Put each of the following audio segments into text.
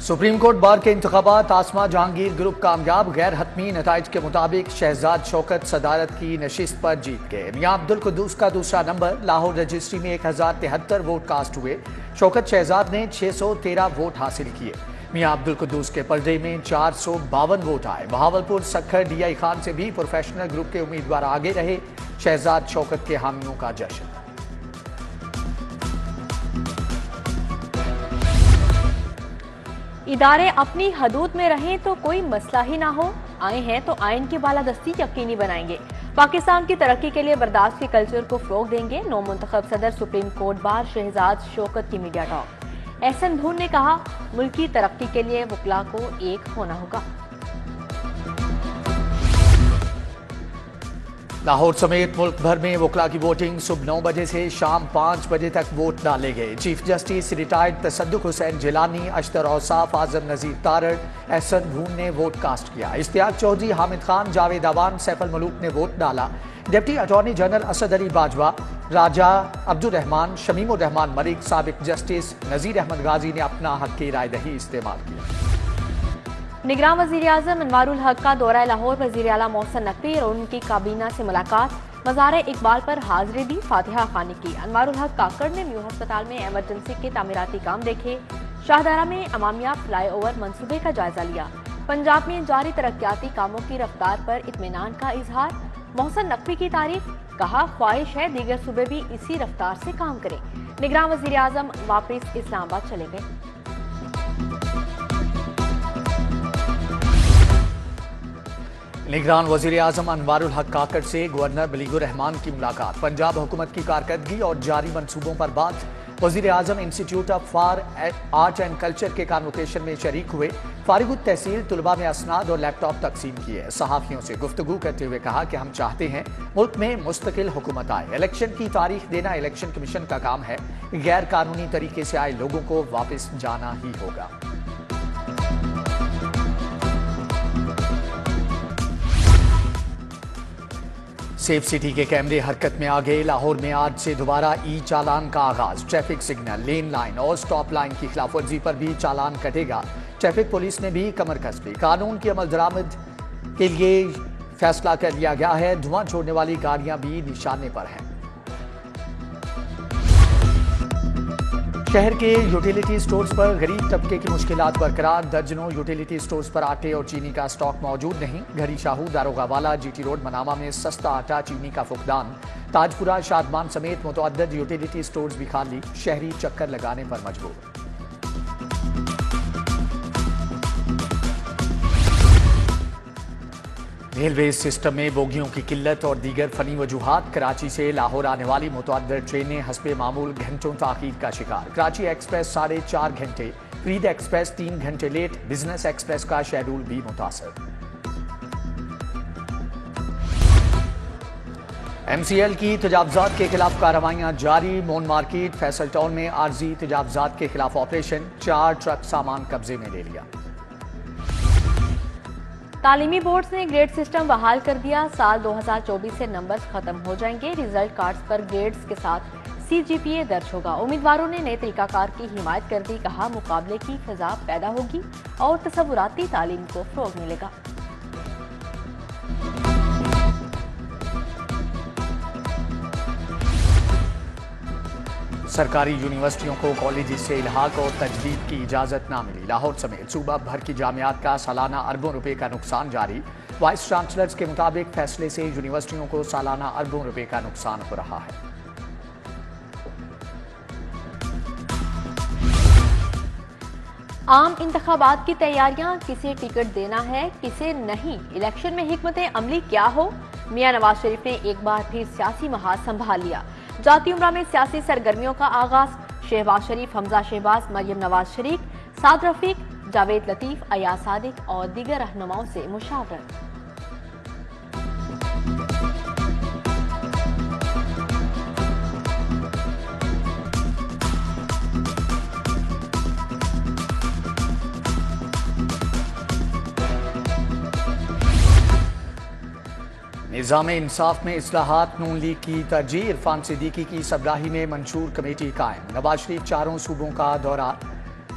Supreme court bar کے انتخابات آسما Jahangir group کامیاب، غیر حتمی نتائج کے مطابق شہزاد شوکت صدارت کی نشست پر جیت گئے۔ میاں عبدالقدوس کا دوسرا نمبر، لاہور رجسٹری میں 1073 ووٹ کاسٹ ہوئے۔ شوکت شہزاد نے 613 ووٹ حاصل کیے۔ میاں عبدالقدوس کے پردے میں 452 ووٹ آئے۔ بہاولپور سکھر ڈی آئی خان سے بھی پروفیشنل گروپ کے امیدوار آگے رہے۔ شہزاد شوکت کے حامیوں کا جشن۔ ادارے اپنی حدود میں رہیں تو کوئی مسئلہ ہی نہ ہو، آئے ہیں تو آئین کی بالادستی یقینی بنائیں گے۔ پاکستان کی ترقی کے لیے برداشت کے کلچر کو فروغ دیں گے۔ نو منتخب صدر سپریم کورٹ بار شہزاد شوکت کی میڈیا ٹاک۔ احسن دھون نے کہا، ملکی ترقی کے لیے وکلاء کو ایک ہونا ہوگا۔ لاہور سمیت ملک بھر میں وکلاء کی ووٹنگ صبح 9 بجے سے شام 5 بجے تک ووٹ ڈالے گئے۔ چیف جسٹس ریٹائرڈ تصدق حسین جیلانی، اشتر اوصاف، اعظم نذیر تارڑ، احسن دھون نے ووٹ کاسٹ کیا۔ اشتیاق چودھری، حامد خان، جاوید اعوان، سیف الملوک نے ووٹ ڈالا۔ ڈپٹی اٹارنی جنرل اسد علی باجوہ، راجہ عبدالرحمان، شمیم الرحمان ملک، سابق جسٹس نذیر احمد غازی نے اپنا حق رائے دہی استعمال کیا۔ نگراں وزیر اعظم انوار الحق کا دورہ لاہور، وزیر اعلیٰ محسن نقوی اور ان کی کابینہ سے ملاقات، مزار اقبال پر حاضری دی، فاتحہ خوانی کی۔ انوار الحق کاکڑ نے میو ہسپتال میں ایمرجنسی کے تعمیراتی کام دیکھے۔ شاہدرہ میں امامیہ فلائی اوور منصوبے کا جائزہ لیا۔ پنجاب میں جاری ترقیاتی کاموں کی رفتار پر اطمینان کا اظہار، محسن نقوی کی تعریف، کہا خواہش ہے دیگر صوبے بھی اسی رفتار سے کام کریں۔ نگراں وزیر اعظم واپس اسلام آباد چلے گئے۔ نگران وزیر اعظم انوار الحق کاکڑ سے گورنر بلیغ الرحمان کی ملاقات، پنجاب حکومت کی کارکردگی اور جاری منصوبوں پر بات۔ وزیر اعظم انسٹی ٹیوٹ فار آرٹ اینڈ کلچر کے کانوکیشن میں شریک ہوئے۔ فارغ التحصیل طلباء میں اسناد اور لیپ ٹاپ تقسیم کیے۔ صحافیوں سے گفتگو کرتے ہوئے کہا کہ ہم چاہتے ہیں ملک میں مستقل حکومت آئے۔ الیکشن کی تاریخ دینا الیکشن کمیشن کا کام ہے، غیر قانونی طریقے سے آئے لوگوں کو واپس جانا ہی ہوگا۔ سیف سٹی کے کیمرے حرکت میں آ گئے۔ لاہور میں آج سے دوبارہ ای چالان کا آغاز۔ ٹریفک سگنل، لین لائن اور سٹاپ لائن کی خلاف ورزی پر بھی چالان کٹے گا۔ ٹریفک پولیس نے بھی کمر کس لی۔ قانون کی عمل درآمد کے لیے فیصلہ کر لیا گیا ہے۔ دھواں چھوڑنے والی گاڑیاں بھی نشانے پر ہیں۔ شہر کے یوٹیلیٹی سٹورز پر غریب طبقے کی مشکلات برقرار۔ درجنوں یوٹیلیٹی سٹورز پر آٹے اور چینی کا سٹاک موجود نہیں۔ گھری شاہو، داروغہ والا، جی ٹی روڈ، منامہ میں سستا آٹا چینی کا فقدان۔ تاج پورہ، شادمان سمیت متعدد یوٹیلیٹی سٹورز بھی خالی، شہری چکر لگانے پر مجبور۔ ریلوے سسٹم میں بوگیوں کی قلت اور دیگر فنی وجوہات، کراچی سے لاہور آنے والی متعدد ٹرینیں حسب معمول گھنٹوں تاخیر کا شکار۔ کراچی ایکسپریس 4.5 گھنٹے، فرید ایکسپریس 3 گھنٹے لیٹ، بزنس ایکسپریس کا شیڈول بھی متاثر۔ ایم سی ایل کی تجاوزات کے خلاف کارروائیاں جاری۔ مون مارکیٹ، فیصل ٹاؤن میں عارضی تجاوزات کے خلاف آپریشن، 4 ٹرک سامان قبضے میں لے لیا۔ تعلیمی بورڈز نے گریڈ سسٹم بحال کر دیا۔ سال 2024 سے نمبرز ختم ہو جائیں گے۔ ریزلٹ کارڈز پر گریڈز کے ساتھ سی جی پی اے درج ہوگا۔ امیدواروں نے نئے طریقہ کار کی حمایت کر دی، کہا مقابلے کی فضا پیدا ہوگی اور تصوراتی تعلیم کو فروغ ملے گا۔ سرکاری یونیورسٹیوں کو کالجز سے الحاق اور تجدید کی اجازت نہ ملی۔ لاہور سمیت صوبہ بھر کی جامعات کا سالانہ اربوں روپے کا نقصان جاری۔ وائس چانسلرز کے مطابق فیصلے سے یونیورسٹیوں کو سالانہ اربوں روپے کا نقصان ہو رہا ہے۔ عام انتخابات کی تیاریاں، کسے ٹکٹ دینا ہے کسے نہیں، الیکشن میں حکمت عملی کیا ہو؟ میاں نواز شریف نے ایک بار پھر سیاسی محاذ سنبھال لیا۔ جاتی عمرہ میں سیاسی سرگرمیوں کا آغاز۔ شہباز شریف، حمزہ شہباز، مریم نواز شریف، سعد رفیق، جاوید لطیف، ایاز صادق اور دیگر رہنماؤں سے مشاورت۔ نظام انصاف میں اصلاحات، نون لیگ کی ترجیح۔ عرفان صدیقی کی سربراہی میں منشور کمیٹی قائم۔ نواز شریف 4 صوبوں کا دورہ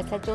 SHO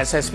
SSP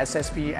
SSP